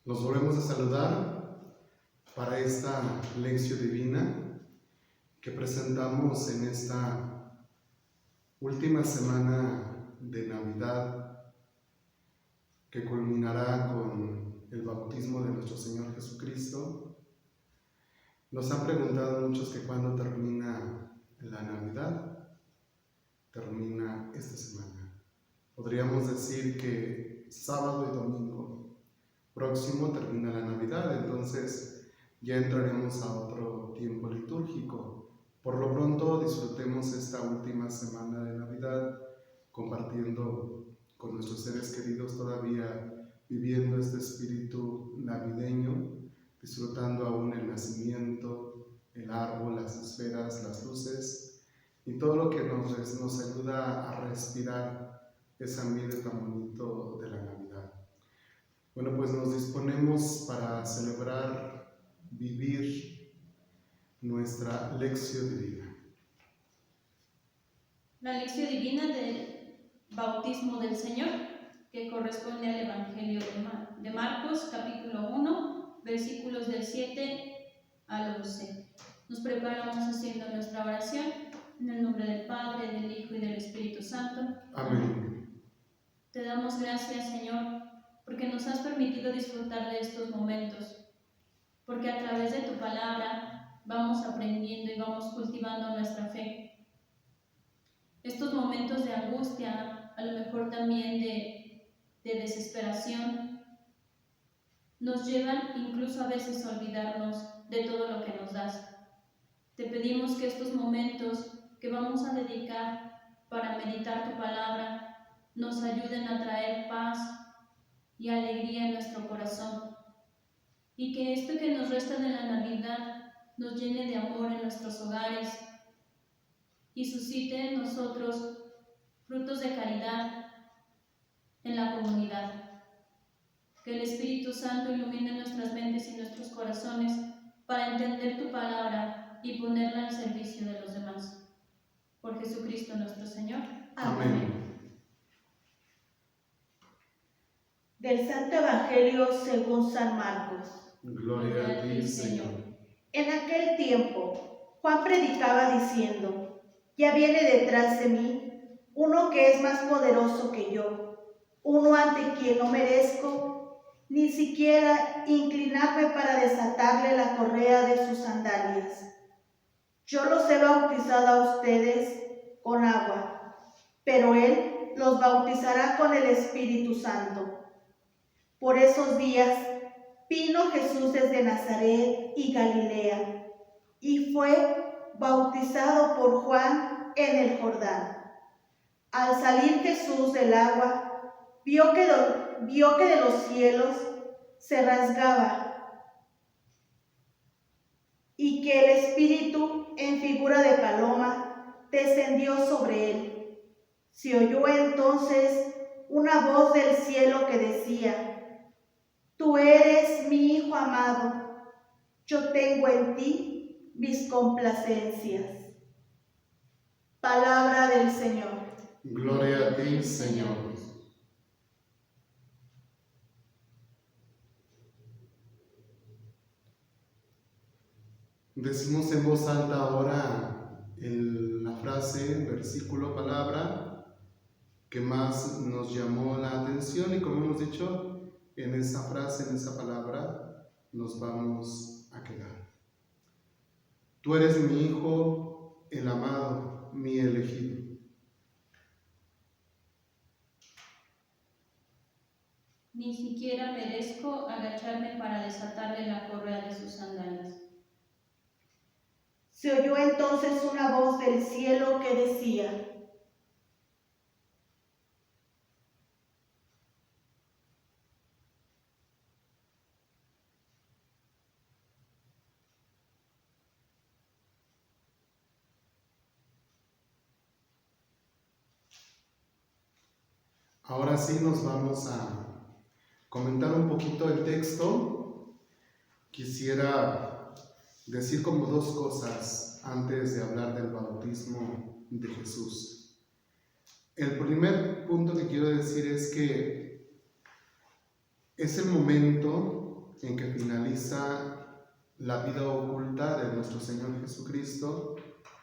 Nos volvemos a saludar para esta lección divina que presentamos en esta última semana de Navidad, que culminará con el bautismo de nuestro Señor Jesucristo. Nos han preguntado muchos que cuándo termina la Navidad. Termina esta semana. Podríamos decir que sábado y domingo próximo termina la Navidad, entonces ya entraremos a otro tiempo litúrgico. Por lo pronto disfrutemos esta última semana de Navidad compartiendo con nuestros seres queridos, todavía viviendo este espíritu navideño, disfrutando aún el nacimiento, el árbol, las esferas, las luces y todo lo que nos ayuda a respirar ese ambiente tan bonito de la Navidad. Bueno, pues nos disponemos para celebrar, vivir nuestra lección divina. La lección divina del bautismo del Señor, que corresponde al Evangelio de Marcos, capítulo 1, versículos del 7 al 11. Nos preparamos haciendo nuestra oración en el nombre del Padre, del Hijo y del Espíritu Santo. Amén. Te damos gracias, Señor, porque nos has permitido disfrutar de estos momentos, porque a través de tu palabra vamos aprendiendo y vamos cultivando nuestra fe. Estos momentos de angustia, a lo mejor también de desesperación, nos llevan incluso a veces a olvidarnos de todo lo que nos das. Te pedimos que estos momentos que vamos a dedicar para meditar tu palabra nos ayuden a traer paz y alegría en nuestro corazón, y que esto que nos resta de la Navidad nos llene de amor en nuestros hogares y suscite en nosotros frutos de caridad en la comunidad. Que el Espíritu Santo ilumine nuestras mentes y nuestros corazones para entender tu palabra y ponerla al servicio de los demás. Por Jesucristo nuestro Señor. Amén. Del Santo Evangelio según San Marcos. Gloria a ti, Señor. En aquel tiempo, Juan predicaba diciendo: ya viene detrás de mí uno que es más poderoso que yo, uno ante quien no merezco ni siquiera inclinarme para desatarle la correa de sus sandalias. Yo los he bautizado a ustedes con agua, pero él los bautizará con el Espíritu Santo. Por esos días vino Jesús desde Nazaret y Galilea, y fue bautizado por Juan en el Jordán. Al salir Jesús del agua, vio que de los cielos se rasgaba, y que el Espíritu, en figura de paloma, descendió sobre él. Se oyó entonces una voz del cielo que decía: tú eres mi Hijo amado, yo tengo en ti mis complacencias. Palabra del Señor. Gloria a ti, Señor. Decimos en voz alta ahora la frase, versículo, palabra que más nos llamó la atención, y como hemos dicho, en esa frase, en esa palabra, nos vamos a quedar. Tú eres mi Hijo, el amado, mi elegido. Ni siquiera merezco agacharme para desatarle la correa de sus sandalias. Se oyó entonces una voz del cielo que decía: Ahora sí nos vamos a comentar un poquito el texto. Quisiera decir como dos cosas antes de hablar del bautismo de Jesús. El primer punto que quiero decir es que es el momento en que finaliza la vida oculta de nuestro Señor Jesucristo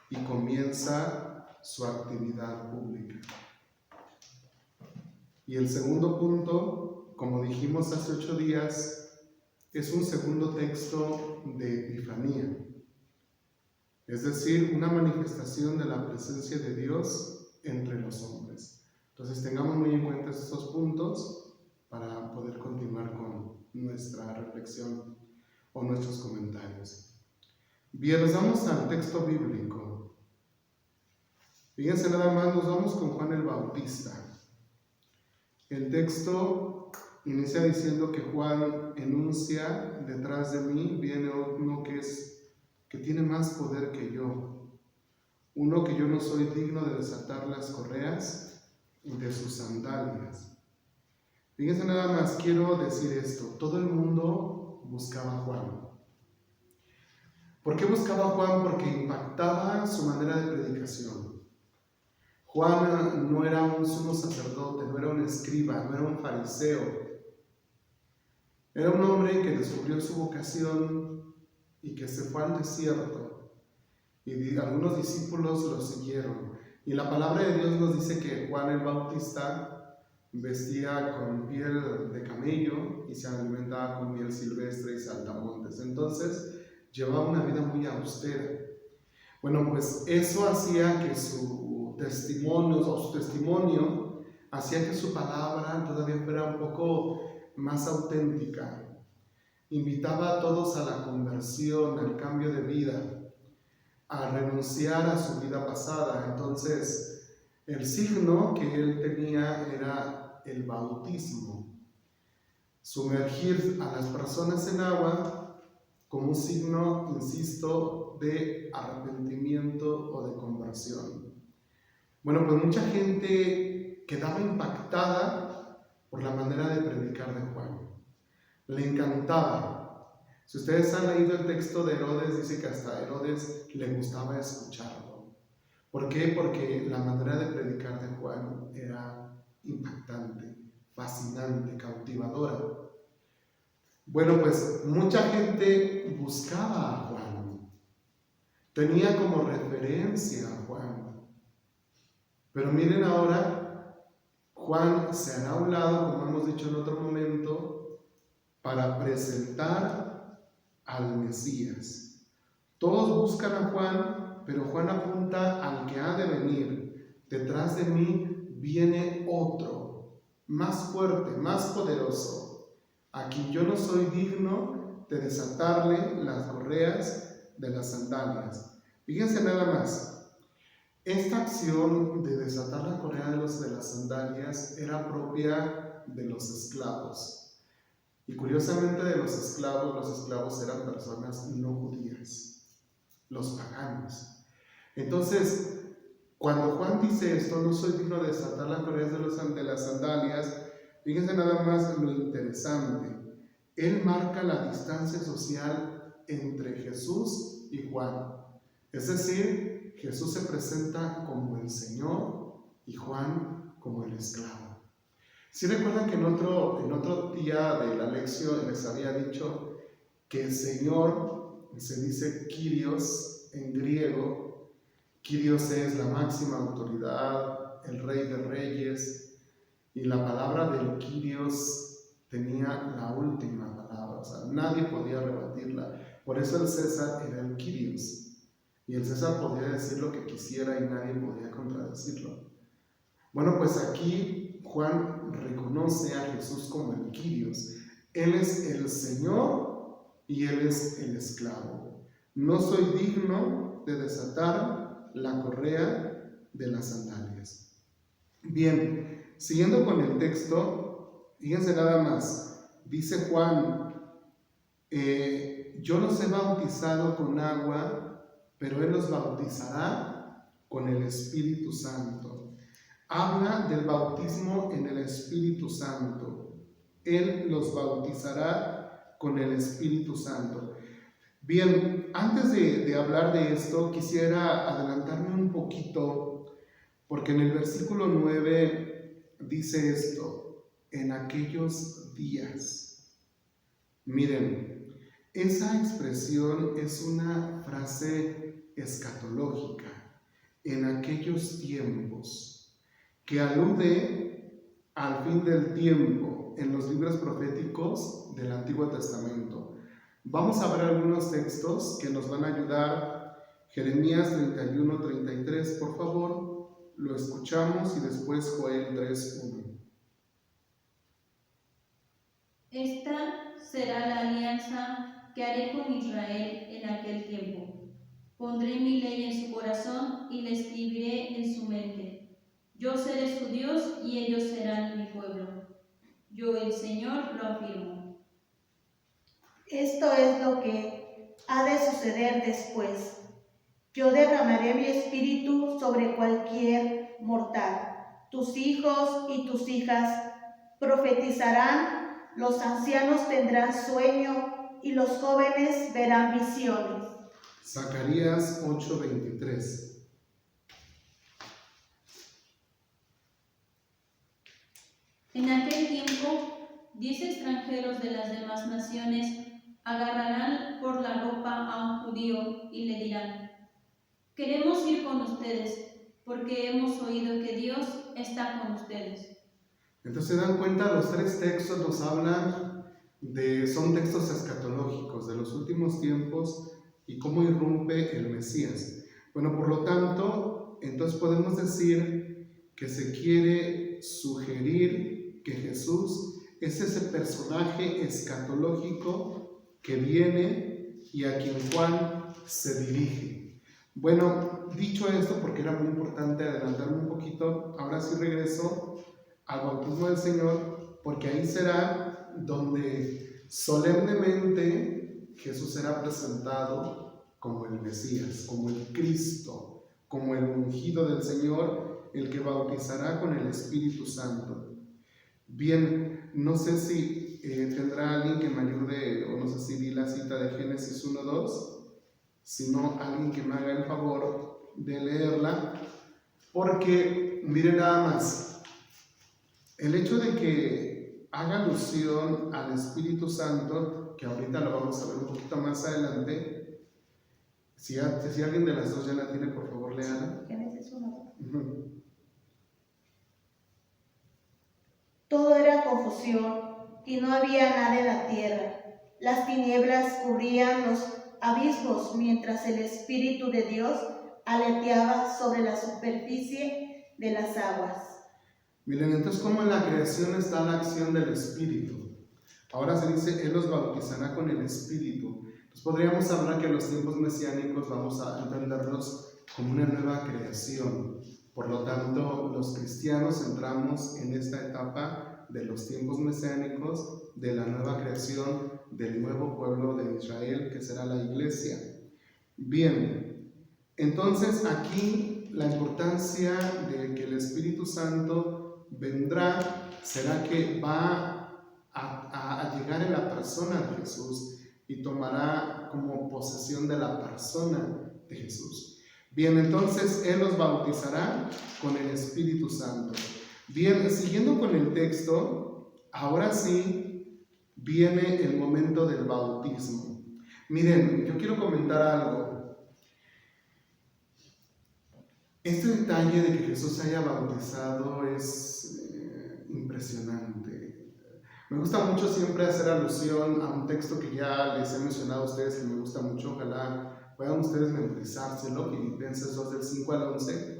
y comienza su actividad pública. Y el segundo punto, como dijimos hace 8 días, es un segundo texto de Epifanía, es decir, una manifestación de la presencia de Dios entre los hombres. Entonces tengamos muy en cuenta estos puntos para poder continuar con nuestra reflexión o nuestros comentarios. Bien, nos vamos al texto bíblico. Fíjense nada más, nos vamos con Juan el Bautista. El texto inicia diciendo que Juan enuncia: detrás de mí viene uno que tiene más poder que yo, uno que yo no soy digno de desatar las correas de sus sandalias. Fíjense nada más, quiero decir esto: todo el mundo buscaba a Juan. ¿Por qué buscaba a Juan? Porque impactaba su manera de predicación. Juan no era un sumo sacerdote, no era un escriba, no era un fariseo. Era un hombre que descubrió su vocación y que se fue al desierto. Y algunos discípulos lo siguieron. Y la palabra de Dios nos dice que Juan el Bautista vestía con piel de camello y se alimentaba con miel silvestre y saltamontes. Entonces llevaba una vida muy austera. Bueno, pues eso hacía que su testimonio hacía que su palabra todavía fuera un poco más auténtica. Invitaba a todos a la conversión, al cambio de vida, a renunciar a su vida pasada. Entonces, el signo que él tenía era el bautismo. Sumergir a las personas en agua como un signo, insisto, de arrepentimiento o de conversión. Bueno, pues mucha gente quedaba impactada por la manera de predicar de Juan. Le encantaba. Si ustedes han leído el texto de Herodes, dice que hasta a Herodes le gustaba escucharlo. ¿Por qué? Porque la manera de predicar de Juan era impactante, fascinante, cautivadora. Bueno, pues mucha gente buscaba a Juan. Tenía como referencia a Juan. Pero miren ahora, Juan se hará a un lado, como hemos dicho en otro momento, para presentar al Mesías. Todos buscan a Juan, pero Juan apunta al que ha de venir. Detrás de mí viene otro, más fuerte, más poderoso, a quien yo no soy digno de desatarle las correas de las sandalias. Fíjense nada más. Esta acción de desatar la correa de las sandalias era propia de los esclavos. Y curiosamente de los esclavos eran personas no judías, los paganos. Entonces, cuando Juan dice esto, no soy digno de desatar las correas de las sandalias, fíjense nada más lo interesante. Él marca la distancia social entre Jesús y Juan. Es decir, Jesús se presenta como el Señor y Juan como el esclavo. ¿Sí recuerdan que en otro día de la lección les había dicho que el Señor se dice Kyrios en griego? Kyrios es la máxima autoridad, el Rey de Reyes, y la palabra del Kyrios tenía la última palabra, o sea, nadie podía rebatirla. Por eso el César era el Kyrios. Y el César podía decir lo que quisiera y nadie podía contradecirlo. Bueno, pues aquí Juan reconoce a Jesús como el Kyrios. Él es el Señor y Él es el esclavo. No soy digno de desatar la correa de las sandalias. Bien, siguiendo con el texto, fíjense nada más. Dice Juan, yo los he bautizado con agua, pero Él los bautizará con el Espíritu Santo. Habla del bautismo en el Espíritu Santo. Él los bautizará con el Espíritu Santo. Bien, antes de hablar de esto, quisiera adelantarme un poquito, porque en el versículo 9 dice esto: en aquellos días. Miren, esa expresión es una frase escatológica, en aquellos tiempos, que alude al fin del tiempo en los libros proféticos del Antiguo Testamento. Vamos a ver algunos textos que nos van a ayudar. Jeremías 31-33, por favor, lo escuchamos, y después Joel 3:1. Esta será la alianza que haré con Israel en aquel tiempo. Pondré mi ley en su corazón y la escribiré en su mente. Yo seré su Dios y ellos serán mi pueblo. Yo, el Señor, lo afirmo. Esto es lo que ha de suceder después. Yo derramaré mi espíritu sobre cualquier mortal. Tus hijos y tus hijas profetizarán, los ancianos tendrán sueño y los jóvenes verán visiones. Zacarías 8:23. En aquel tiempo, 10 extranjeros de las demás naciones agarrarán por la ropa a un judío y le dirán: queremos ir con ustedes, porque hemos oído que Dios está con ustedes. Entonces, se dan cuenta, los tres textos nos hablan son textos escatológicos de los últimos tiempos y cómo irrumpe el Mesías. Bueno, por lo tanto, entonces podemos decir que se quiere sugerir que Jesús es ese personaje escatológico que viene y a quien Juan se dirige. Bueno, dicho esto, porque era muy importante adelantarme un poquito, ahora sí regreso al bautismo del Señor, porque ahí será donde solemnemente Jesús será presentado como el Mesías, como el Cristo, como el ungido del Señor, el que bautizará con el Espíritu Santo. Bien, no sé si tendrá alguien que me ayude, o no sé si vi la cita de Génesis 1:2, sino alguien que me haga el favor de leerla, porque miren nada más. El hecho de que haga alusión al Espíritu Santo, que ahorita lo vamos a ver un poquito más adelante, si alguien de las dos ya la tiene, por favor, léala. Génesis 1. Uh-huh. Todo era confusión y no había nada en la tierra. Las tinieblas cubrían los abismos mientras el Espíritu de Dios aleteaba sobre la superficie de las aguas. Miren, entonces, ¿cómo en la creación está la acción del Espíritu? Ahora se dice, Él los bautizará con el Espíritu. Entonces podríamos hablar que los tiempos mesiánicos vamos a entenderlos como una nueva creación. Por lo tanto, los cristianos entramos en esta etapa de los tiempos mesiánicos, de la nueva creación, del nuevo pueblo de Israel, que será la iglesia. Bien, entonces aquí la importancia de que el Espíritu Santo vendrá será que va a llegar en la persona de Jesús y tomará como posesión de la persona de Jesús. Bien, entonces Él los bautizará con el Espíritu Santo. Bien, siguiendo con el texto, ahora sí viene el momento del bautismo. Miren, yo quiero comentar algo. Este detalle de que Jesús se haya bautizado es impresionante. Me gusta mucho siempre hacer alusión a un texto que ya les he mencionado a ustedes, que me gusta mucho. Ojalá puedan ustedes memorizárselo, Filipenses 2 del 5 al 11,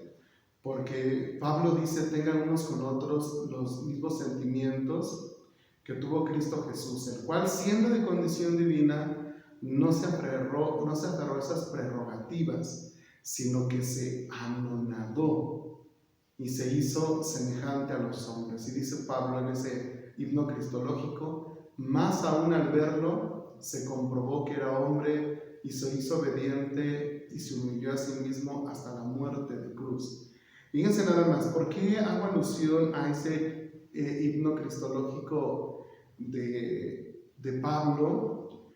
porque Pablo dice: tengan unos con otros los mismos sentimientos que tuvo Cristo Jesús, el cual, siendo de condición divina, no se aferró a esas prerrogativas, sino que se anonadó y se hizo semejante a los hombres. Y dice Pablo en ese himno cristológico: más aún al verlo se comprobó que era hombre y se hizo obediente y se humilló a sí mismo hasta la muerte de cruz. Fíjense nada más, ¿por qué hago alusión a ese himno cristológico de Pablo?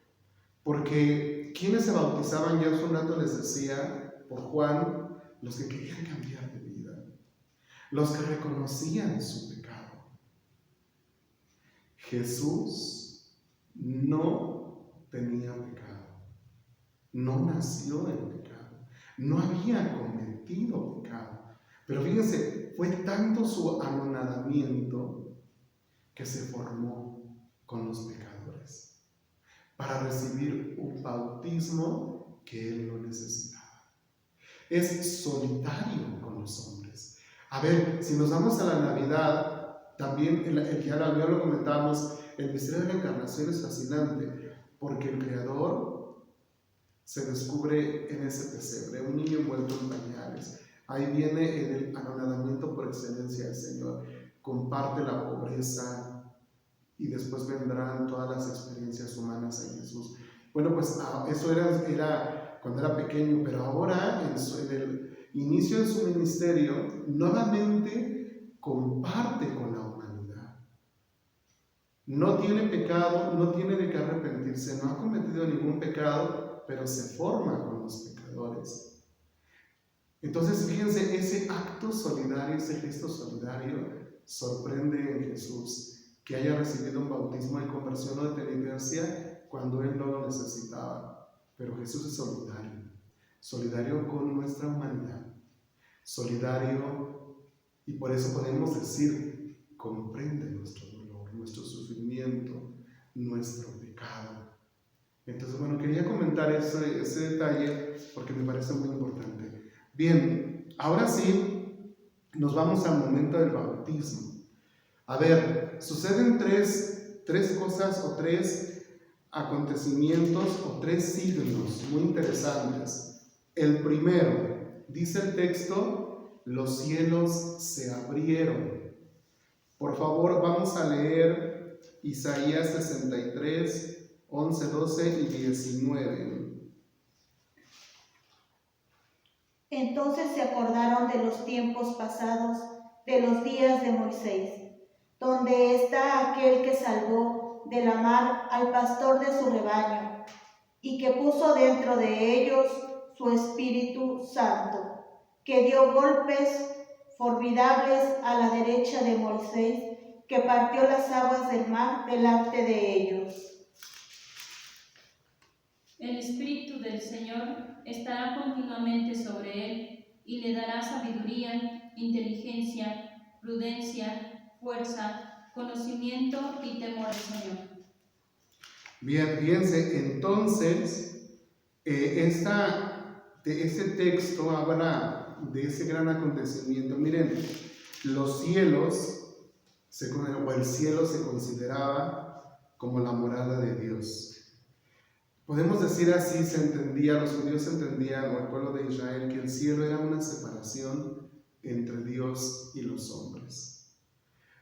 Porque ¿quiénes se bautizaban? Ya hace un rato les decía, por Juan, los que querían cambiar de vida, los que reconocían su pecado. Jesús no tenía pecado, no nació en pecado, no había cometido pecado. Pero fíjense, fue tanto su anonadamiento que se formó con los pecadores para recibir un bautismo que él no necesitaba. Es solitario con los hombres. A ver, si nos vamos a la Navidad, también ya lo comentábamos, el misterio de la encarnación es fascinante, porque el Creador se descubre en ese pesebre, un niño envuelto en pañales. Ahí viene el anonadamiento por excelencia del Señor. Comparte la pobreza y después vendrán todas las experiencias humanas en Jesús. Bueno, pues eso era cuando era pequeño, pero ahora en el inicio de su ministerio, nuevamente comparte con la humanidad. No tiene pecado, no tiene de qué arrepentirse, no ha cometido ningún pecado, pero se forma con los pecadores. Entonces, fíjense, ese acto solidario, ese gesto solidario, sorprende en Jesús, que haya recibido un bautismo de conversión o de penitencia cuando él no lo necesitaba. Pero Jesús es solidario, solidario con nuestra humanidad, solidario, y por eso podemos decir, comprende nuestro dolor, nuestro sufrimiento, nuestro pecado. Entonces, bueno, quería comentar ese detalle porque me parece muy importante. Bien, ahora sí, nos vamos al momento del bautismo. A ver, suceden tres cosas o tres acontecimientos o tres signos muy interesantes. El primero, dice el texto, los cielos se abrieron. Por favor, vamos a leer Isaías 63, 11, 12 y 19. Entonces se acordaron de los tiempos pasados, de los días de Moisés, donde está aquel que salvó de la mar al pastor de su rebaño, y que puso dentro de ellos su Espíritu Santo, que dio golpes formidables a la derecha de Moisés, que partió las aguas del mar delante de ellos. El Espíritu del Señor estará continuamente sobre él y le dará sabiduría, inteligencia, prudencia, fuerza, conocimiento y temor al Señor. Bien, fíjense, entonces, ese texto habla de ese gran acontecimiento. Miren, los cielos, o el cielo se consideraba como la morada de Dios. Podemos decir así, los judíos entendían, o el pueblo de Israel, que el cielo era una separación entre Dios y los hombres.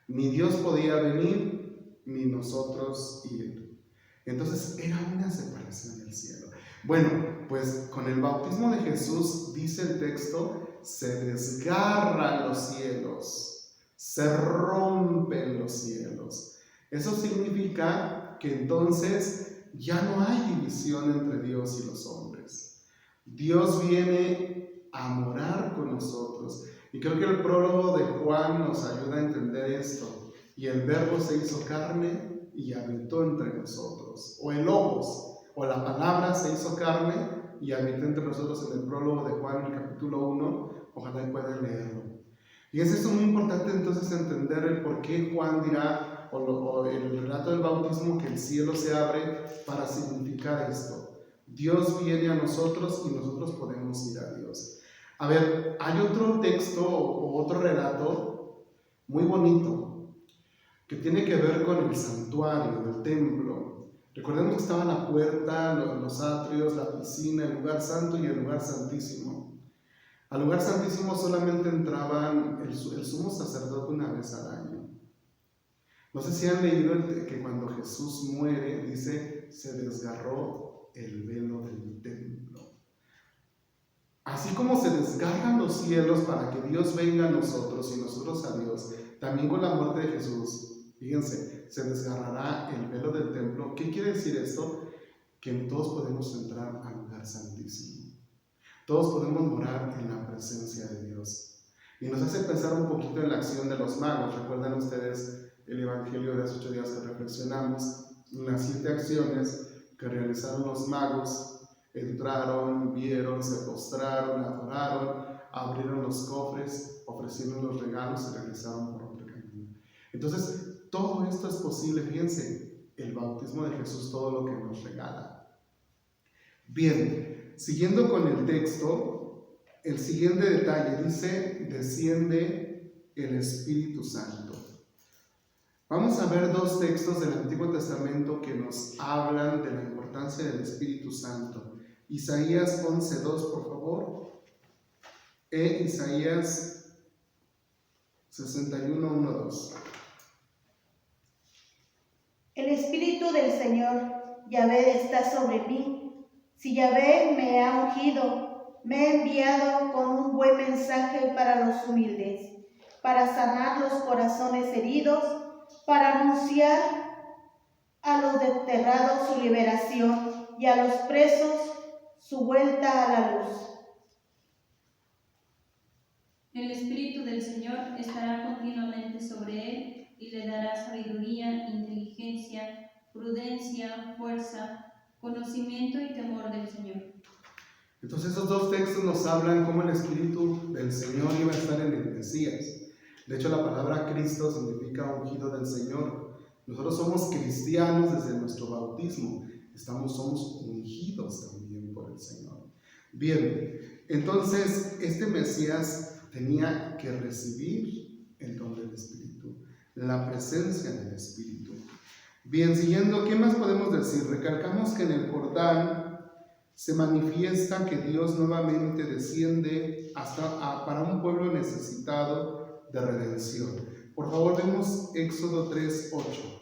Ni Dios podía venir, ni nosotros ir. Entonces era una separación del cielo. Bueno, pues con el bautismo de Jesús, dice el texto, se desgarran los cielos, se rompen los cielos. Eso significa que entonces ya no hay división entre Dios y los hombres. Dios viene a morar con nosotros. Y creo que el prólogo de Juan nos ayuda a entender esto. Y el Verbo se hizo carne y habitó entre nosotros. O el Logos, o la palabra se hizo carne y habitó entre nosotros en el prólogo de Juan, el capítulo 1. Ojalá puedan leerlo. Y es muy importante entonces entender el por qué Juan dirá, o el relato del bautismo, que el cielo se abre para significar esto. Dios viene a nosotros y nosotros podemos ir a Dios. A ver, hay otro texto o otro relato muy bonito que tiene que ver con el santuario, el templo. Recordemos que estaba la puerta, los atrios, la piscina, el lugar santo y el lugar santísimo. Al lugar santísimo solamente entraban el sumo sacerdote una vez al año. No sé si han leído que cuando Jesús muere, dice, se desgarró el velo del templo. Así como se desgarran los cielos para que Dios venga a nosotros y nosotros a Dios, también con la muerte de Jesús, fíjense, se desgarrará el velo del templo. ¿Qué quiere decir esto? que todos podemos entrar al lugar santísimo. Todos podemos morar en la presencia de Dios. Y nos hace pensar un poquito en la acción de los magos. ¿Recuerdan ustedes el Evangelio de hace 8 días que reflexionamos? Las 7 acciones que realizaron los magos. Entraron, vieron, se postraron, adoraron, abrieron los cofres, ofrecieron los regalos y regresaron por otro camino. Entonces, todo esto es posible, fíjense, el bautismo de Jesús, todo lo que nos regala. Bien, siguiendo con el texto, el siguiente detalle dice, desciende el Espíritu Santo. Vamos a ver 2 textos del Antiguo Testamento que nos hablan de la importancia del Espíritu Santo. Isaías 11:2, por favor, e Isaías 61:1-2. El Espíritu del Señor, Yahvé, está sobre mí. Si Yahvé me ha ungido, me ha enviado con un buen mensaje para los humildes, para sanar los corazones heridos, para anunciar a los desterrados su liberación y a los presos su vuelta a la luz. El Espíritu del Señor estará continuamente sobre él y le dará sabiduría, inteligencia, prudencia, fuerza, conocimiento y temor del Señor. Entonces esos 2 textos nos hablan cómo el Espíritu del Señor iba a estar en el Mesías. De hecho, la palabra Cristo significa ungido del Señor. Nosotros somos cristianos desde nuestro bautismo. Somos ungidos también por el Señor. Bien, entonces este Mesías tenía que recibir el don del Espíritu, la presencia del Espíritu. Bien, siguiendo, ¿qué más podemos decir? Recalcamos que en el Jordán se manifiesta que Dios nuevamente desciende para un pueblo necesitado de redención. Por favor, vemos Éxodo 3:8.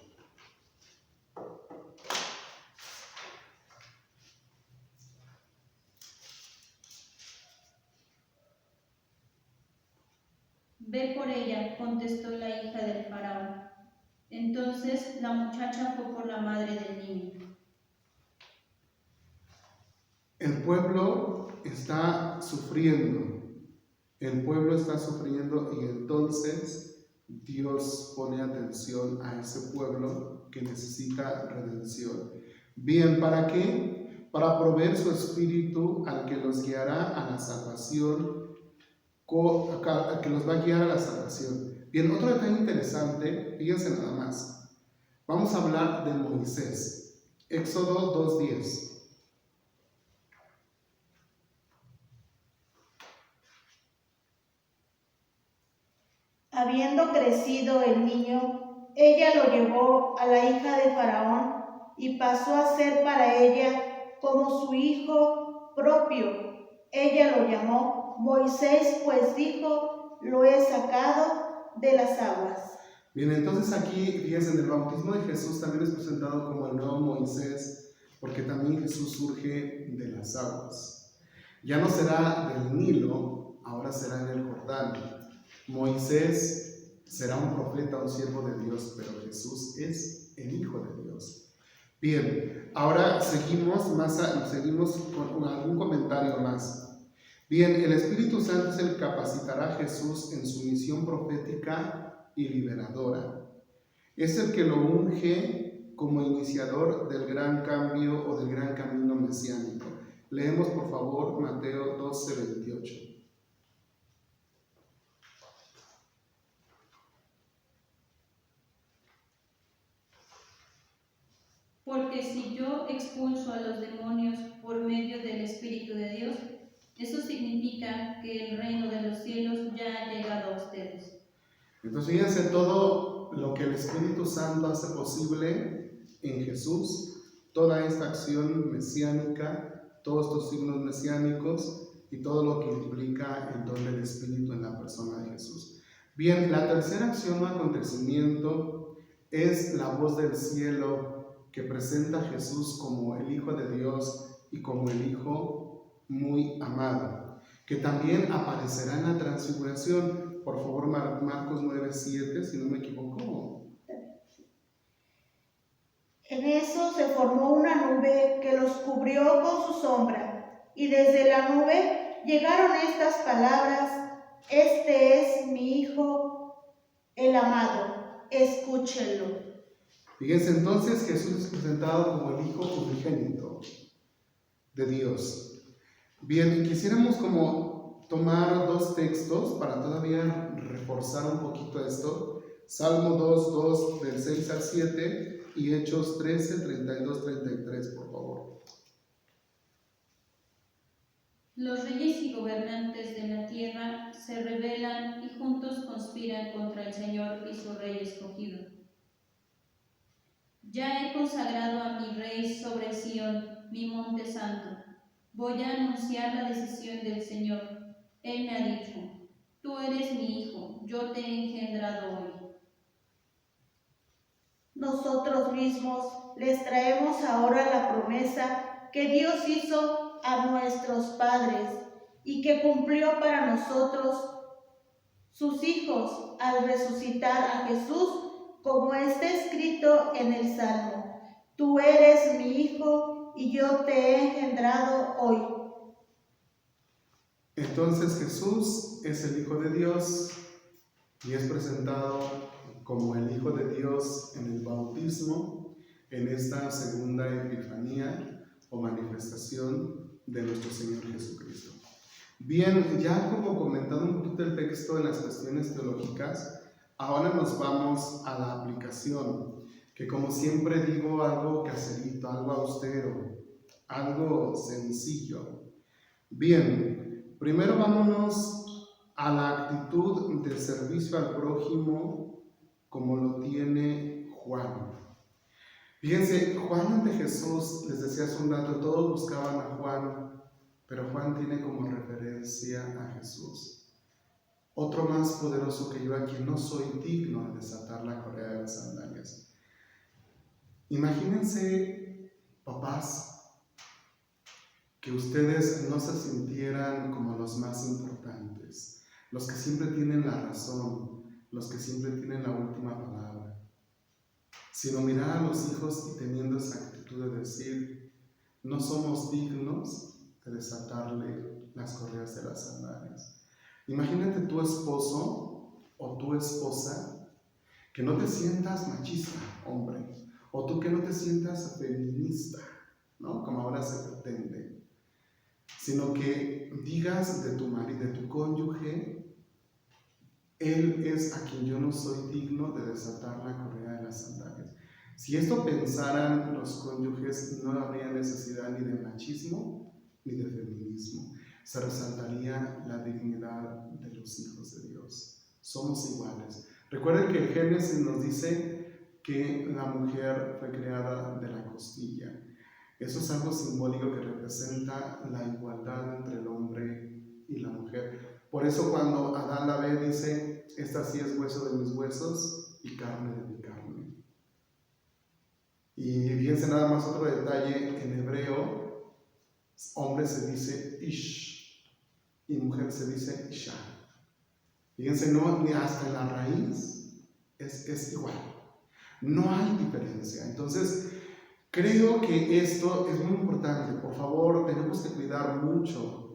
Ve por ella, contestó la hija del faraón. Entonces la muchacha fue por la madre del niño. El pueblo está sufriendo. El pueblo está sufriendo y entonces Dios pone atención a ese pueblo que necesita redención. Bien, ¿para qué? Para proveer su espíritu al que los guiará a la salvación, que los va a guiar a la salvación. Bien, otro detalle interesante, fíjense nada más. Vamos a hablar de Moisés. Éxodo 2:10. Habiendo crecido el niño, ella lo llevó a la hija de Faraón y pasó a ser para ella como su hijo propio. Ella lo llamó Moisés, pues dijo, lo he sacado de las aguas. Bien, entonces aquí, fíjense, en el bautismo de Jesús también es presentado como el nuevo Moisés, porque también Jesús surge de las aguas. Ya no será del Nilo, ahora será en el Jordán. Moisés será un profeta, un siervo de Dios, pero Jesús es el Hijo de Dios. Bien, ahora seguimos con algún comentario más. Bien, el Espíritu Santo es el que capacitará a Jesús en su misión profética y liberadora. Es el que lo unge como iniciador del gran cambio o del gran camino mesiánico. Leemos por favor Mateo 12:28. Porque si yo expulso a los demonios por medio del Espíritu de Dios, eso significa que el reino de los cielos ya ha llegado a ustedes. Entonces fíjense todo lo que el Espíritu Santo hace posible en Jesús, toda esta acción mesiánica, todos estos signos mesiánicos y todo lo que implica el don del Espíritu en la persona de Jesús. Bien, la tercera acción o acontecimiento es la voz del cielo que presenta a Jesús como el Hijo de Dios y como el Hijo muy amado, que también aparecerá en la transfiguración. Por favor, Marcos 9:7, si no me equivoco. En eso se formó una nube que los cubrió con su sombra, y desde la nube llegaron estas palabras: Este es mi Hijo, el amado, escúchenlo. Fíjense entonces, Jesús es presentado como el Hijo unigénito de Dios. Bien, quisiéramos como tomar dos textos para todavía reforzar un poquito esto. Salmo 2, del 6 al 7 y Hechos 13, 32, 33, por favor. Los reyes y gobernantes de la tierra se rebelan y juntos conspiran contra el Señor y su Rey escogido. Ya he consagrado a mi Rey sobre Sión, mi monte santo. Voy a anunciar la decisión del Señor. Él me ha dicho: Tú eres mi hijo, yo te he engendrado hoy. Nosotros mismos les traemos ahora la promesa que Dios hizo a nuestros padres y que cumplió para nosotros, sus hijos, al resucitar a Jesús, como está escrito en el Salmo: Tú eres mi hijo y yo te he engendrado hoy. Entonces Jesús es el Hijo de Dios y es presentado como el Hijo de Dios en el bautismo, en esta segunda epifanía o manifestación de nuestro Señor Jesucristo. Bien, ya como comentando un poquito el texto en las cuestiones teológicas, ahora nos vamos a la aplicación, que como siempre digo, algo caserito, algo austero, algo sencillo. Bien, primero vámonos a la actitud de servicio al prójimo como lo tiene Juan. Fíjense, Juan ante Jesús, les decía hace un rato, todos buscaban a Juan, pero Juan tiene como referencia a Jesús. Otro más poderoso que yo, a quien no soy digno de desatar la correa de las sandalias. Imagínense, papás, que ustedes no se sintieran como los más importantes, los que siempre tienen la razón, los que siempre tienen la última palabra, sino mirar a los hijos y teniendo esa actitud de decir: no somos dignos de desatarle las correas de las sandalias. Imagínate tu esposo o tu esposa, que no te sientas machista, hombre, o tú que no te sientas feminista, ¿no? Como ahora se pretende, sino que digas de tu marido, de tu cónyuge: él es a quien yo no soy digno de desatar la correa de las sandalias. Si esto pensaran los cónyuges, no habría necesidad ni de machismo ni de feminismo. Se resaltaría la dignidad de los hijos de Dios. Somos iguales. Recuerden que el Génesis nos dice que la mujer fue creada de la costilla. Eso es algo simbólico que representa la igualdad entre el hombre y la mujer. Por eso cuando Adán la ve dice: esta sí es hueso de mis huesos y carne de mi carne. Y fíjense nada más otro detalle: en hebreo, hombre se dice ish y mujer se dice isha. Fíjense, no, ni hasta en la raíz es igual. No hay diferencia. Entonces, creo que esto es muy importante. Por favor, tenemos que cuidar mucho.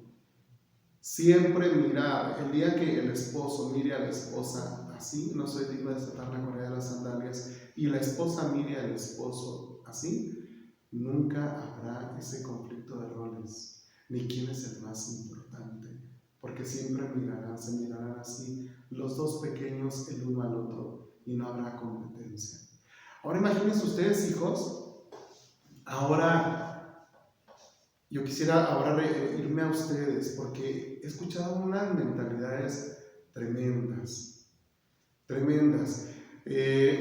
Siempre mirar, el día que el esposo mire a la esposa así: no soy digno de desatar la correa de las sandalias, y la esposa mire al esposo así, nunca habrá ese conflicto de roles, ni quién es el más importante, porque siempre se mirarán así los dos pequeños el uno al otro y no habrá competencia. Ahora imagínense ustedes, hijos, ahora yo quisiera ahora irme a ustedes, porque he escuchado unas mentalidades tremendas.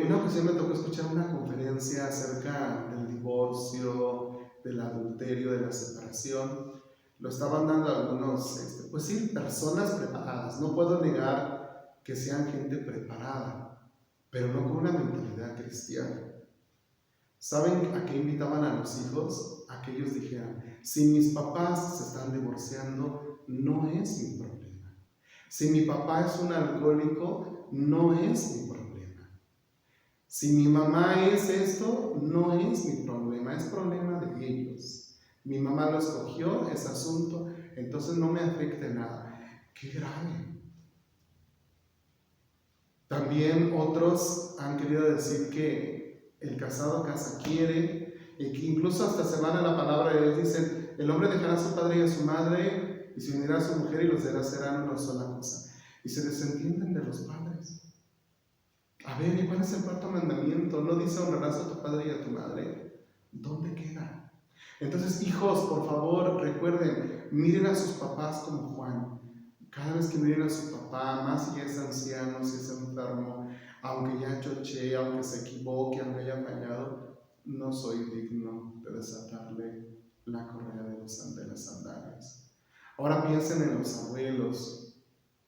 Una ocasión me tocó escuchar una conferencia acerca del divorcio, del adulterio, de la separación. Lo estaban dando algunos, pues sí, personas preparadas. No puedo negar que sean gente preparada, pero no con una mentalidad cristiana. ¿Saben a qué invitaban a los hijos? A que ellos dijeran: si mis papás se están divorciando, no es mi problema. Si mi papá es un alcohólico, no es mi problema. Si mi mamá es esto, no es mi problema, es problema de ellos. Mi mamá lo escogió, es asunto, entonces no me afecte nada. ¡Qué grave! También otros han querido decir que el casado casa quiere, y que incluso hasta se van a la palabra de Dios, dicen, el hombre dejará a su padre y a su madre, y se unirá a su mujer, y los demás serán una sola cosa. Y se desentienden de los padres. A ver, ¿y cuál es el cuarto mandamiento? ¿No dice honrarás a tu padre y a tu madre? ¿Dónde queda? Entonces, hijos, por favor, recuerden, miren a sus papás como Juan. Cada vez que miren a su papá, más si es anciano, si es enfermo, aunque ya choche, aunque se equivoque, aunque haya fallado, no soy digno de desatarle la correa de las sandalias. Ahora piensen en los abuelos.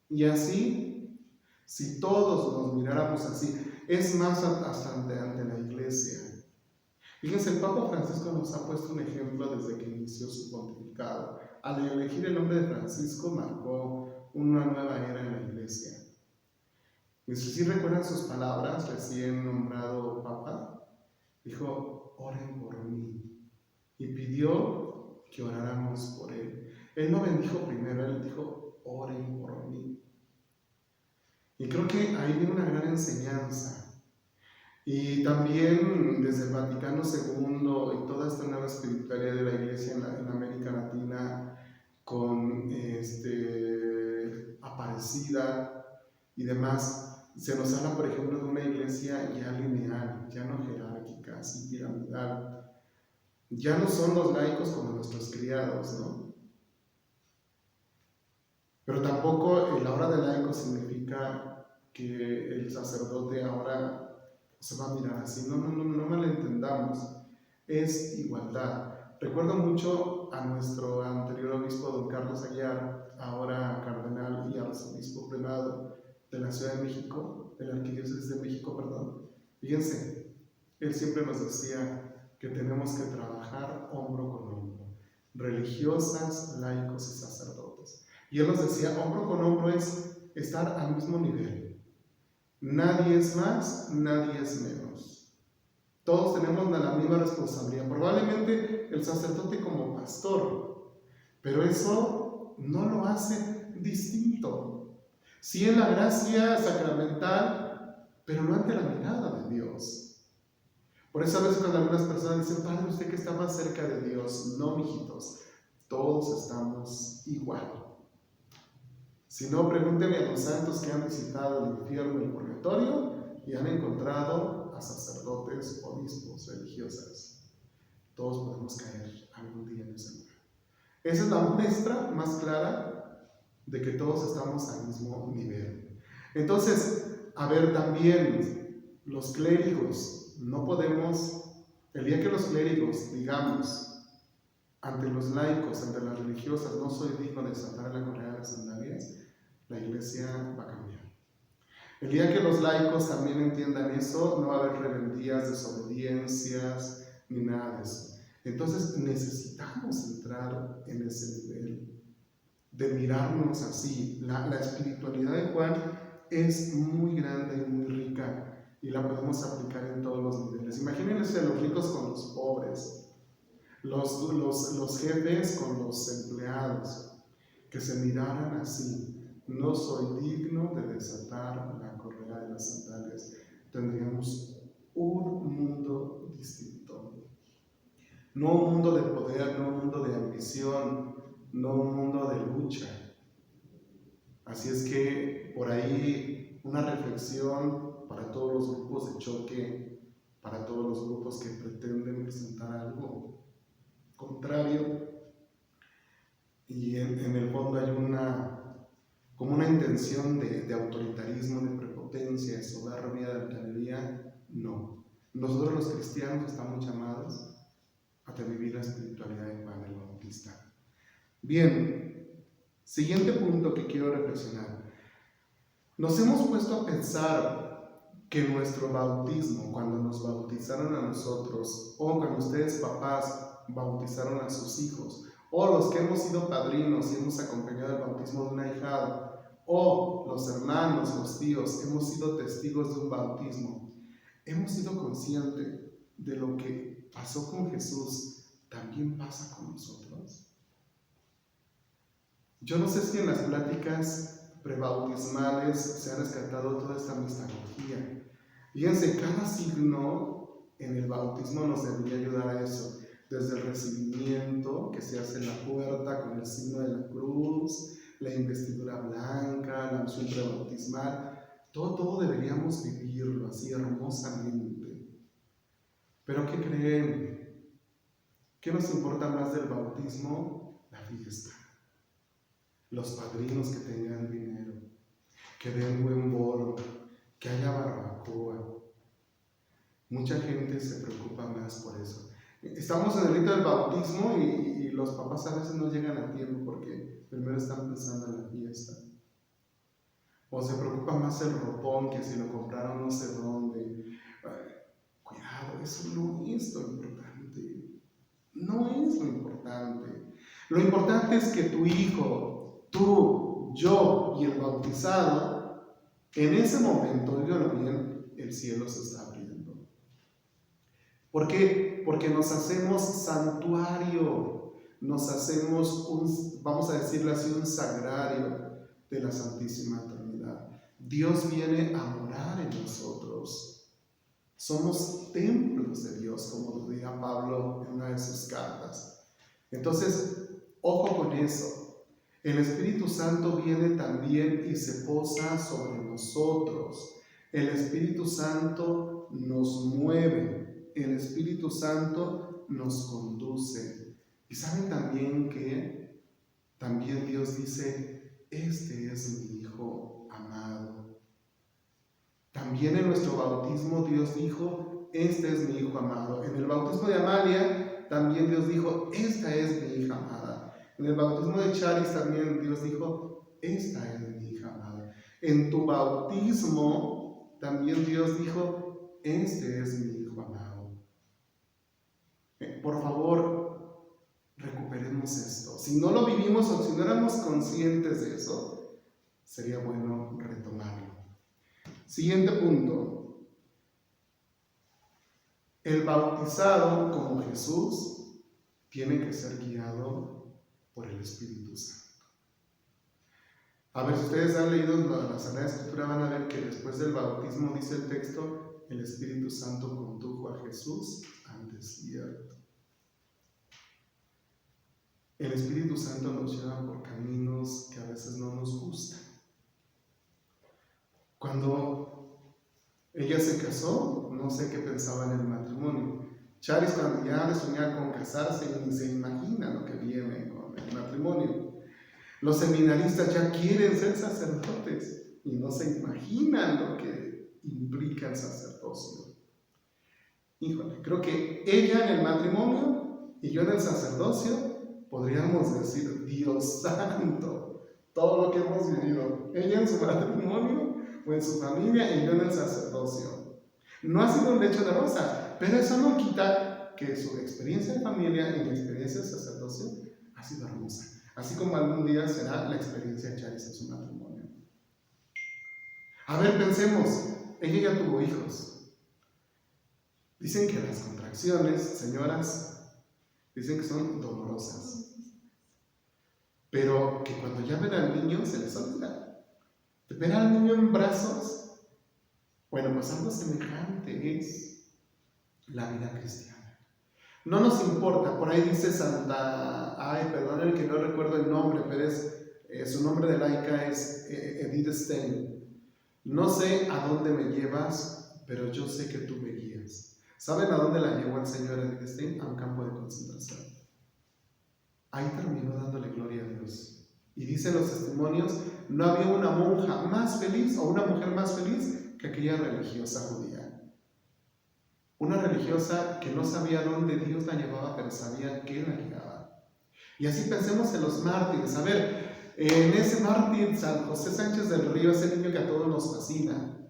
Y así, si todos nos miráramos así, es más hasta ante la iglesia. Fíjense, el Papa Francisco nos ha puesto un ejemplo desde que inició su pontificado. Al elegir el nombre de Francisco marcó una nueva era en la iglesia. Y si recuerdan sus palabras, recién nombrado Papa, dijo, oren por mí. Y pidió que oráramos por él. Él no bendijo primero, él dijo, oren por mí. Y creo que ahí viene una gran enseñanza. Y también desde el Vaticano II y toda esta nueva espiritualidad de la Iglesia en América Latina, con Aparecida y demás, se nos habla, por ejemplo, de una iglesia ya lineal, ya no jerárquica, así piramidal. Ya no son los laicos como nuestros criados, ¿no? Pero tampoco la hora de laico significa que el sacerdote ahora se va a mirar así. No malentendamos. Es igualdad. Recuerdo mucho a nuestro anterior obispo, don Carlos Aguiar, ahora cardenal y arzobispo primado de la Ciudad de México, de la Arquidiócesis de México, perdón. Fíjense, él siempre nos decía que tenemos que trabajar hombro con hombro, religiosas, laicos y sacerdotes. Y él nos decía, hombro con hombro es estar al mismo nivel. Nadie es más, nadie es menos. Todos tenemos la misma responsabilidad. Probablemente el sacerdote como pastor, pero eso no lo hace distinto. Sí en la gracia sacramental, pero no ante la mirada de Dios. Por eso a veces cuando algunas personas dicen, Padre, usted que está más cerca de Dios, no, mijitos, todos estamos igual. Si no, pregúnteme a los santos que han visitado el infierno y el purgatorio y han encontrado a sacerdotes, obispos, religiosas. Todos podemos caer algún día en ese lugar. Esa es la muestra más clara de que todos estamos al mismo nivel. Entonces, a ver, también los clérigos, no podemos, el día que los clérigos digamos ante los laicos, ante las religiosas, no soy digno de desatar la correa de las sandalias, la iglesia va a cambiar. El día que los laicos también entiendan eso, no va a haber rebeldías, desobediencias, ni nada de eso. Entonces necesitamos entrar en ese nivel de mirarnos así. La espiritualidad de Juan es muy grande y muy rica y la podemos aplicar en todos los niveles. Imagínense los ricos con los pobres, los jefes con los empleados, que se miraran así. No soy digno de desatar la correa de las sandalias. Tendríamos un mundo distinto. No un mundo de poder, no un mundo de ambición, no un mundo de lucha. Así es que por ahí una reflexión para todos los grupos de choque, para todos los grupos que pretenden presentar algo contrario. Y en el fondo hay como una intención de autoritarismo, de prepotencia, de soberbia, de altanería. No. Nosotros los cristianos estamos llamados a vivir la espiritualidad de Juan el Bautista. Bien, siguiente punto que quiero reflexionar. Nos hemos puesto a pensar que nuestro bautismo, cuando nos bautizaron a nosotros, o cuando ustedes papás bautizaron a sus hijos, o los que hemos sido padrinos y hemos acompañado el bautismo de una hijada, o los hermanos, los tíos, hemos sido testigos de un bautismo. hemos sido conscientes de lo que pasó con Jesús, también pasa con nosotros. Yo no sé si en las pláticas prebautismales se ha rescatado toda esta mistagogía. Fíjense, cada signo en el bautismo nos debería ayudar a eso. Desde el recibimiento, que se hace en la puerta con el signo de la cruz, la investidura blanca, la unción prebautismal, todo deberíamos vivirlo así hermosamente. Pero ¿qué creen? ¿Qué nos importa más del bautismo? La fiesta. Los padrinos que tengan dinero, que den buen bolo, que haya barbacoa. Mucha gente se preocupa más por eso. Estamos en el rito del bautismo y los papás a veces no llegan a tiempo porque primero están pensando en la fiesta. O se preocupa más el ropón, que si lo compraron no sé dónde. Cuidado, eso no es lo importante. No es lo importante. Lo importante es que tu hijo, tú, yo y el bautizado, en ese momento, díganlo bien, el cielo se está abriendo. ¿Por qué? Porque nos hacemos santuario, nos hacemos vamos a decirlo así, un sagrario de la Santísima Trinidad. Dios viene a morar en nosotros. Somos templos de Dios, como lo dirá Pablo en una de sus cartas. Entonces, ojo con eso. El Espíritu Santo viene también y se posa sobre nosotros. El Espíritu Santo nos mueve. El Espíritu Santo nos conduce. Y saben también que también Dios dice, este es mi Hijo amado. También en nuestro bautismo Dios dijo, este es mi Hijo amado. En el bautismo de Amalia también Dios dijo, esta es mi hija amada. En el bautismo de Charis también Dios dijo, esta es mi hija amada. En tu bautismo también Dios dijo, este es mi Hijo amado. Por favor, recuperemos esto. Si no lo vivimos o si no éramos conscientes de eso, sería bueno retomarlo. Siguiente punto. El bautizado como Jesús tiene que ser guiado por el Espíritu Santo. A ver, si ustedes han leído la Sagrada Escritura, van a ver que después del bautismo, dice el texto, el Espíritu Santo condujo a Jesús al desierto. El Espíritu Santo nos lleva por caminos que a veces no nos gustan. Cuando ella se casó, no sé qué pensaba en el matrimonio. Charis, cuando ya le soñaba con casarse, ni se imagina lo que viene con el matrimonio. Los seminaristas ya quieren ser sacerdotes y no se imaginan lo que implica el sacerdocio. Híjole, creo que ella en el matrimonio y yo en el sacerdocio podríamos decir, Dios santo, todo lo que hemos vivido, ella en su matrimonio o en su familia y yo en el sacerdocio. No ha sido un lecho de rosa, pero eso no quita que su experiencia de familia y mi experiencia de sacerdocio ha sido hermosa. Así como algún día será la experiencia de Charis en su matrimonio. A ver, pensemos, ella ya tuvo hijos. Dicen que las contracciones, señoras, dicen que son dolorosas. Pero que cuando ya ven al niño se les olvida. Ver al niño en brazos, bueno, pues algo semejante es la vida cristiana. No nos importa, por ahí dice perdonen que no recuerdo el nombre, pero su nombre de laica es Edith Stein. No sé a dónde me llevas, pero yo sé que tú me guías. ¿Saben a dónde la llevó el Señor Edith Stein? A un campo de concentración. Ahí terminó dándole gloria a Dios. Y dicen los testimonios, no había una monja más feliz o una mujer más feliz que aquella religiosa judía. Una religiosa que no sabía dónde Dios la llevaba, pero sabía que la guiaba. Y así pensemos en los mártires. A ver, en ese mártir, San José Sánchez del Río, ese niño que a todos nos fascina,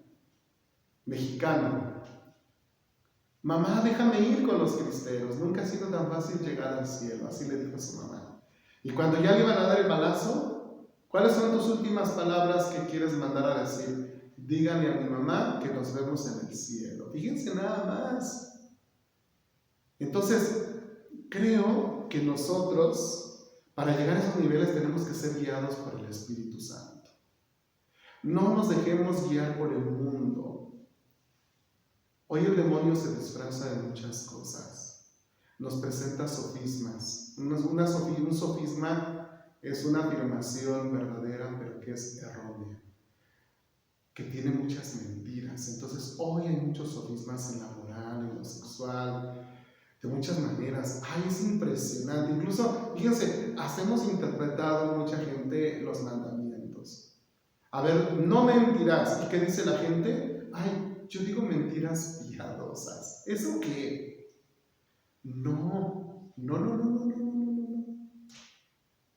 mexicano. Mamá, déjame ir con los cristeros, nunca ha sido tan fácil llegar al cielo, así le dijo a su mamá. Y cuando ya le iban a dar el balazo, ¿cuáles son tus últimas palabras que quieres mandar a decir? díganle a mi mamá que nos vemos en el cielo. Fíjense nada más. Entonces, creo que nosotros, para llegar a esos niveles, tenemos que ser guiados por el Espíritu Santo. No nos dejemos guiar por el mundo. Hoy el demonio se disfraza de muchas cosas. Nos presenta sofismas. Un sofisma es una afirmación verdadera, pero que es errónea, que tiene muchas mentiras. Entonces, hoy hay muchos sofismas en la moral, en lo sexual, de muchas maneras. Ay, es impresionante. Incluso, fíjense, hasta hemos interpretado mucha gente los mandamientos. A ver, no mentirás. ¿Y qué dice la gente? Ay, yo digo mentiras piadosas. ¿Eso qué? No.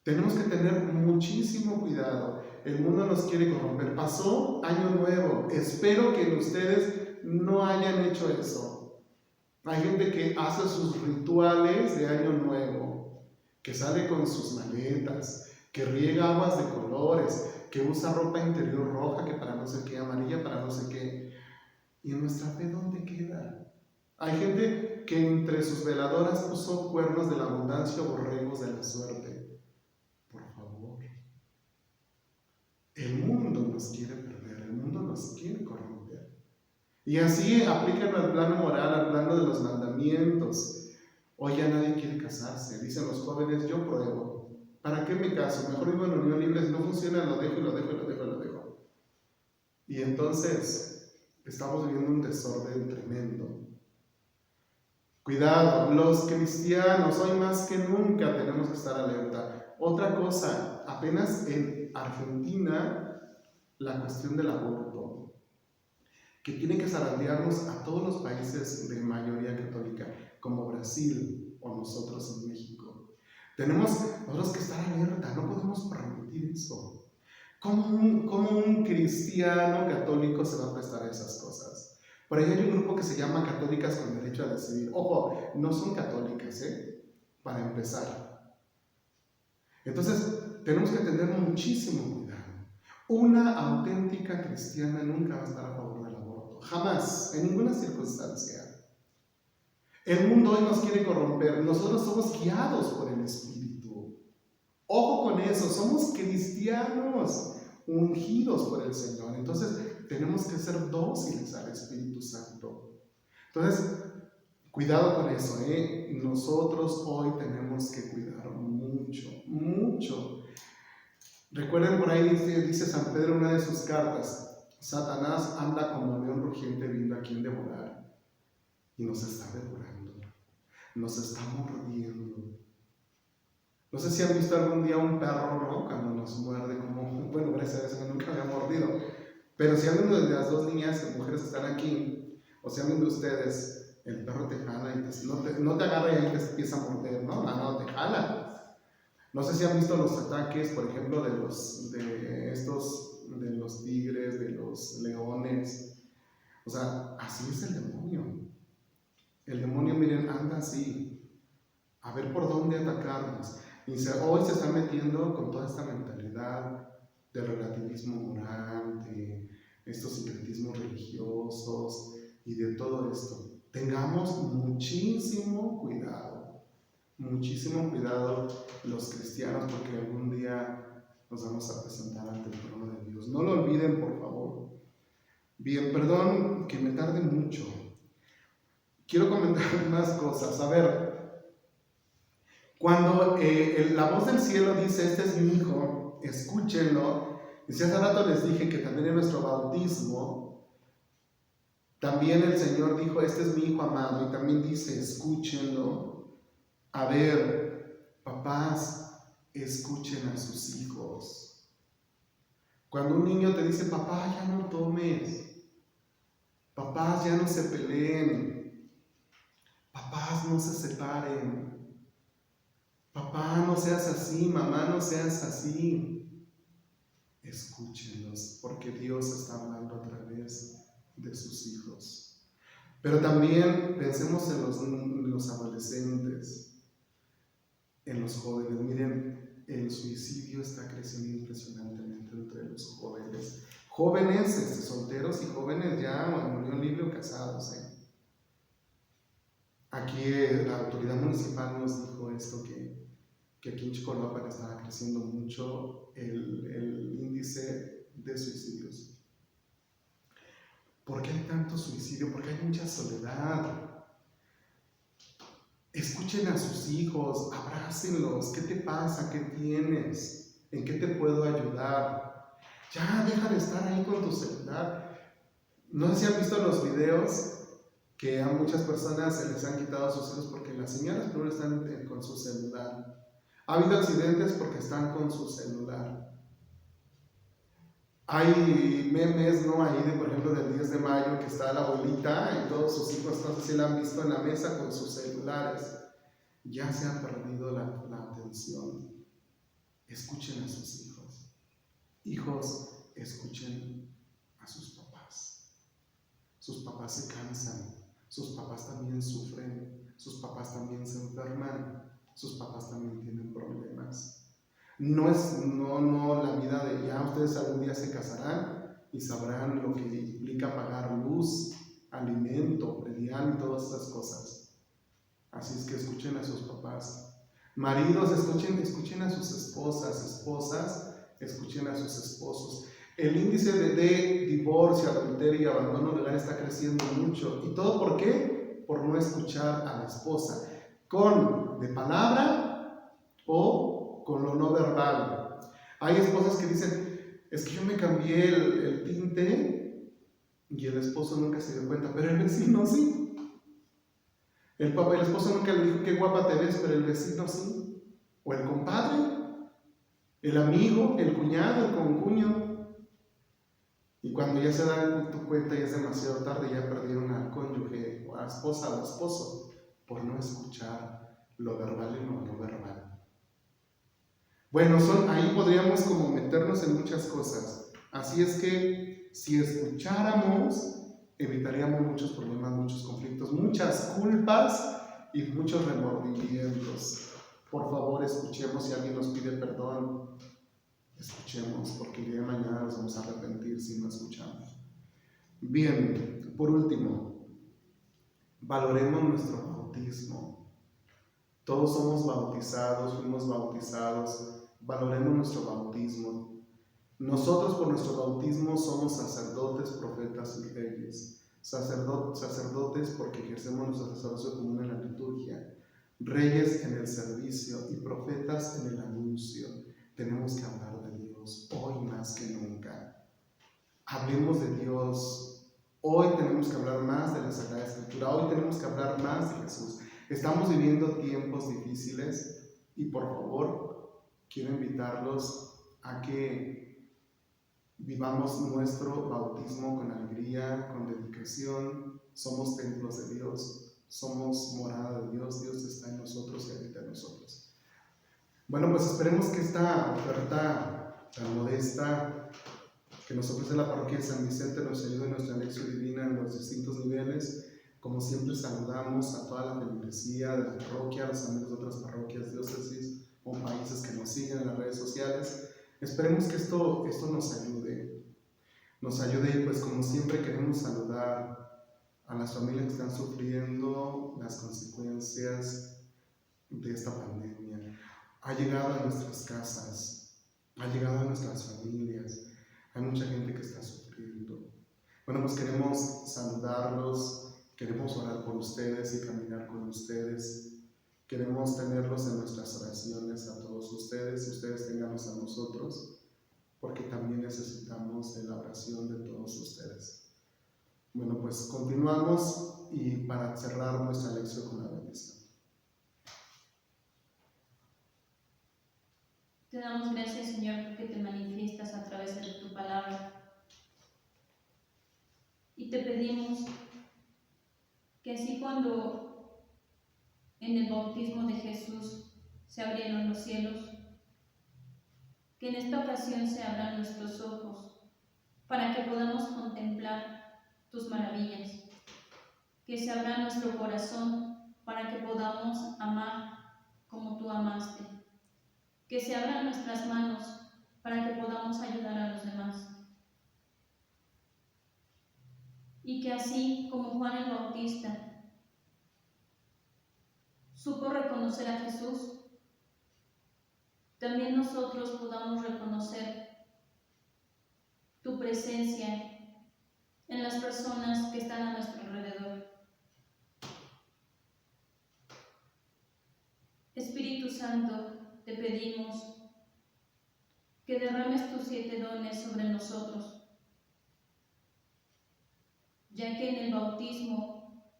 Tenemos que tener muchísimo cuidado. El mundo nos quiere corromper. Pasó Año Nuevo. Espero que ustedes no hayan hecho eso. Hay gente que hace sus rituales de Año Nuevo, que sale con sus maletas, que riega aguas de colores, que usa ropa interior roja, que para no sé qué, amarilla para no sé qué. ¿Y en nuestra fe dónde queda? Hay gente que entre sus veladoras puso cuernos de la abundancia o borregos de la suerte. Por favor. El mundo nos quiere perder, el mundo nos quiere corromper. Y así aplíquenlo al plano moral, al plano de los mandamientos. Hoy ya nadie quiere casarse, dicen los jóvenes, yo pruebo. ¿Para qué me caso? Mejor vivo en unión libre, si no funciona, lo dejo. Y entonces estamos viviendo un desorden tremendo. Cuidado, los cristianos, hoy más que nunca tenemos que estar alerta. Otra cosa, apenas en Argentina, la cuestión del aborto, que tiene que zarandearnos a todos los países de mayoría católica, como Brasil o nosotros en México. Tenemos nosotros que estar alerta, no podemos permitir eso. ¿Cómo un cristiano católico se va a prestar a esas cosas? Por ahí hay un grupo que se llama Católicas con Derecho a Decidir. Ojo, no son católicas, para empezar. Entonces, tenemos que tener muchísimo cuidado. Una auténtica cristiana nunca va a estar a favor del aborto. Jamás, en ninguna circunstancia. El mundo hoy nos quiere corromper. Nosotros somos guiados por el Espíritu. Ojo con eso, somos cristianos ungidos por el Señor. Entonces, tenemos que ser dóciles al Espíritu Santo. Entonces, cuidado con eso, Nosotros hoy tenemos que cuidar mucho. Recuerden, por ahí dice San Pedro en una de sus cartas, Satanás anda como león rugiente viendo a quién devorar. Y nos está devorando, nos está mordiendo. No sé si han visto algún día un perro, ¿no? Cuando nos muerde, bueno, gracias a Dios que nunca me ha mordido. Pero si alguien de las dos niñas, mujeres que están aquí, o si alguien de ustedes, el perro te jala y no te agarra y ahí te empieza a morder, ¿no? No, te jala. No sé si han visto los ataques, por ejemplo, de los tigres, de los leones. O sea, así es el demonio. El demonio, miren, anda así, a ver por dónde atacarnos. Y hoy se está metiendo con toda esta mentalidad de relativismo moral, de estos sincretismos religiosos y de todo esto. Tengamos muchísimo cuidado los cristianos, porque algún día nos vamos a presentar ante el trono de Dios. No lo olviden, por favor. Bien, perdón que me tarde mucho. Quiero comentar más cosas. A ver, cuando la voz del cielo dice, este es mi hijo, escúchenlo. Y si hace rato les dije que también en nuestro bautismo, también el Señor dijo, este es mi hijo amado, y también dice, escúchenlo. A ver, papás, escuchen a sus hijos. Cuando un niño te dice, papá, ya no tomes, papás, ya no se peleen, papás, no se separen, papá, no seas así, mamá, no seas así. Escúchenlos, porque Dios está hablando a través de sus hijos. Pero también pensemos en los adolescentes, en los jóvenes. Miren, el suicidio está creciendo impresionantemente entre los jóvenes. Jóvenes, solteros y jóvenes ya en unión libre o casados. Aquí la autoridad municipal nos dijo esto, que aquí en Chicoloapan estaba creciendo mucho el índice de suicidios. ¿Por qué hay tanto suicidio? Porque hay mucha soledad. Escuchen a sus hijos, abrácenlos. ¿Qué te pasa? ¿Qué tienes? ¿En qué te puedo ayudar? Ya, deja de estar ahí con tu celular. No sé si han visto los videos que a muchas personas se les han quitado a sus hijos porque las señoras primero están con su celular. Ha habido accidentes porque están con su celular. Hay memes, ¿no? Ahí, por ejemplo, del 10 de mayo, que está la abuelita y todos sus hijos, no sé si la han visto en la mesa con sus celulares. Ya se ha perdido la atención. Escuchen a sus hijos. Hijos, escuchen a sus papás. Sus papás se cansan. Sus papás también sufren. Sus papás también se enferman. Sus papás también tienen problemas. No la vida de ya ustedes algún día se casarán y sabrán lo que implica pagar luz, alimento, predial y todas esas cosas. Así es que escuchen a sus papás. Maridos, escuchen a sus esposas. Esposas, escuchen a sus esposos. El índice de divorcio, adulterio y abandono legal está creciendo mucho. ¿Y todo por qué? Por no escuchar a la esposa. De palabra o con lo no verbal. Hay esposas que dicen, es que yo me cambié el tinte y el esposo nunca se dio cuenta, pero el vecino sí. El esposo nunca le dijo qué guapa te ves, pero el vecino sí. O el compadre, el amigo, el cuñado, el concuño. Y cuando ya se dan cuenta ya es demasiado tarde, ya perdieron al cónyuge, o a la esposa o al esposo, por no escuchar lo verbal y lo no verbal. Bueno, ahí podríamos como meternos en muchas cosas. Así es que si escucháramos, evitaríamos muchos problemas, muchos conflictos, muchas culpas y muchos remordimientos. Por favor, escuchemos. Si alguien nos pide perdón, escuchemos, porque el día de mañana nos vamos a arrepentir si no escuchamos. Bien, por último, valoremos nuestro bautismo. Todos somos bautizados, fuimos bautizados. Valoremos nuestro bautismo. Nosotros por nuestro bautismo somos sacerdotes, profetas y reyes. Sacerdotes porque ejercemos nuestro sacerdocio común en la liturgia. Reyes en el servicio y profetas en el anuncio. Tenemos que hablar de Dios hoy más que nunca. Hablemos de Dios. Hoy tenemos que hablar más de la Sagrada Escritura. Hoy tenemos que hablar más de Jesús. Estamos viviendo tiempos difíciles y por favor, quiero invitarlos a que vivamos nuestro bautismo con alegría, con dedicación. Somos templos de Dios, somos morada de Dios. Dios está en nosotros y habita en nosotros. Bueno, pues esperemos que esta oferta tan modesta que nos ofrece la parroquia de San Vicente nos ayude en nuestra lección divina en los distintos niveles. Como siempre, saludamos a toda la feligresía de la parroquia, a los amigos de otras parroquias, diócesis o países que nos siguen en las redes sociales. Esperemos que esto nos ayude. Y pues como siempre queremos saludar a las familias que están sufriendo las consecuencias de esta pandemia. Ha llegado a nuestras casas, ha llegado a nuestras familias. Hay mucha gente que está sufriendo. Bueno, pues queremos saludarlos. Queremos orar por ustedes y caminar con ustedes. Queremos tenerlos en nuestras oraciones a todos ustedes y ustedes tenganlos a nosotros, porque también necesitamos de la oración de todos ustedes. Bueno, pues continuamos y para cerrar nuestra lección con la bendición. Te damos gracias, Señor, porque te manifiestas a través de tu palabra. Y te pedimos que así cuando en el bautismo de Jesús se abrieron los cielos, que en esta ocasión se abran nuestros ojos para que podamos contemplar tus maravillas, que se abra nuestro corazón para que podamos amar como tú amaste, que se abran nuestras manos para que podamos ayudar a los demás, y que así como Juan el Bautista supo reconocer a Jesús, también nosotros podamos reconocer tu presencia en las personas que están a nuestro alrededor. Espíritu Santo, te pedimos que derrames tus 7 dones sobre nosotros, ya que en el bautismo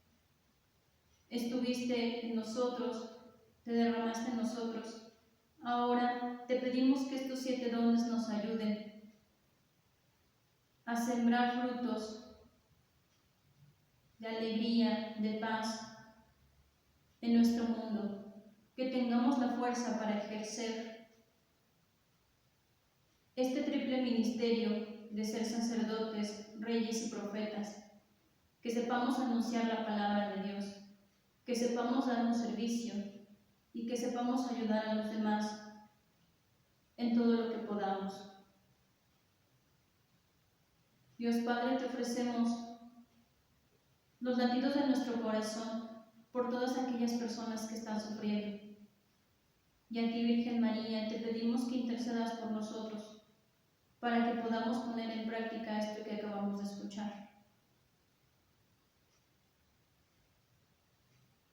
estuviste en nosotros, te derramaste en nosotros. Ahora te pedimos que estos 7 dones nos ayuden a sembrar frutos de alegría, de paz en nuestro mundo, que tengamos la fuerza para ejercer este triple ministerio de ser sacerdotes, reyes y profetas, que sepamos anunciar la palabra de Dios, que sepamos dar un servicio y que sepamos ayudar a los demás en todo lo que podamos. Dios Padre, te ofrecemos los latidos de nuestro corazón por todas aquellas personas que están sufriendo. Y a ti, Virgen María, te pedimos que intercedas por nosotros para que podamos poner en práctica esto que acabamos de escuchar.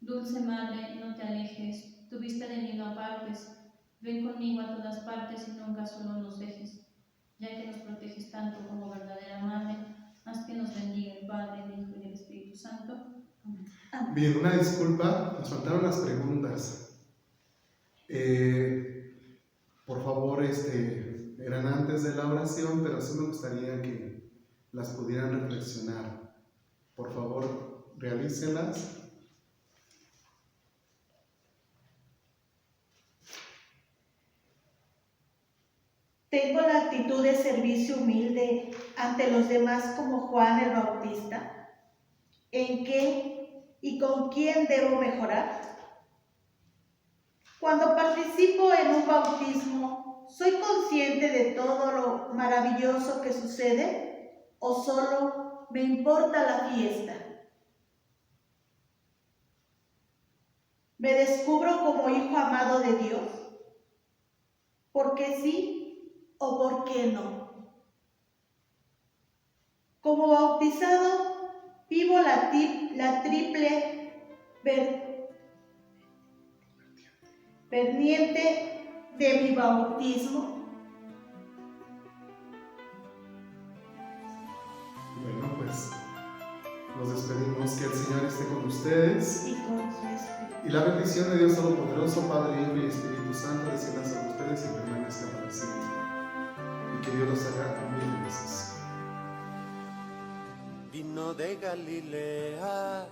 Dulce Madre, no te alejes, tu vista de mí no apartes, ven conmigo a todas partes y nunca solo nos dejes, ya que nos proteges tanto como verdadera Madre, haz que nos bendiga el Padre, el Hijo y el Espíritu Santo. Amén. Bien, una disculpa, nos faltaron las preguntas. Por favor, eran antes de la oración, pero sí me gustaría que las pudieran reflexionar. Por favor, realícenlas. Tengo la actitud de servicio humilde ante los demás como Juan el Bautista. ¿En qué y con quién debo mejorar? Cuando participo en un bautismo, ¿soy consciente de todo lo maravilloso que sucede o solo me importa la fiesta? ¿Me descubro como hijo amado de Dios? ¿Por qué sí o por qué no? Como bautizado, vivo la triple pendiente de mi bautismo. Bueno, pues nos despedimos, que el Señor esté con ustedes. Y con su espíritu. Y la bendición de Dios Todopoderoso, Padre, Hijo y Espíritu Santo, descienda sobre ustedes y permanezca para siempre. Y que Dios los haga muy felices. Vino de Galilea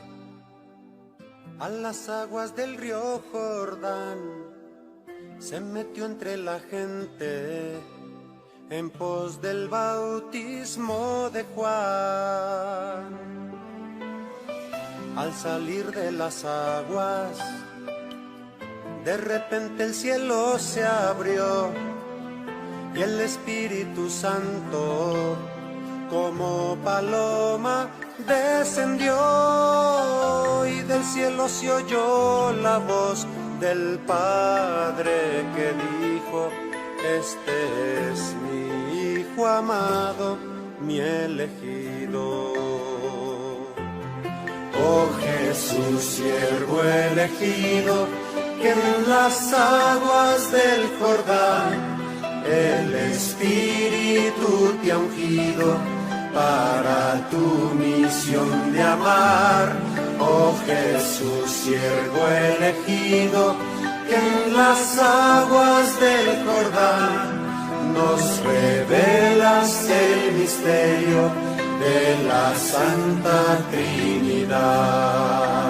a las aguas del río Jordán, se metió entre la gente en pos del bautismo de Juan. Al salir de las aguas, de repente el cielo se abrió y el Espíritu Santo como paloma descendió, y del cielo se oyó la voz del Padre que dijo: este es mi Hijo amado, mi elegido. Oh Jesús, siervo elegido, que en las aguas del Jordán el Espíritu te ha ungido para tu misión de amar. Oh Jesús, siervo elegido, que en las aguas del Jordán nos revelas el misterio de la Santa Trinidad.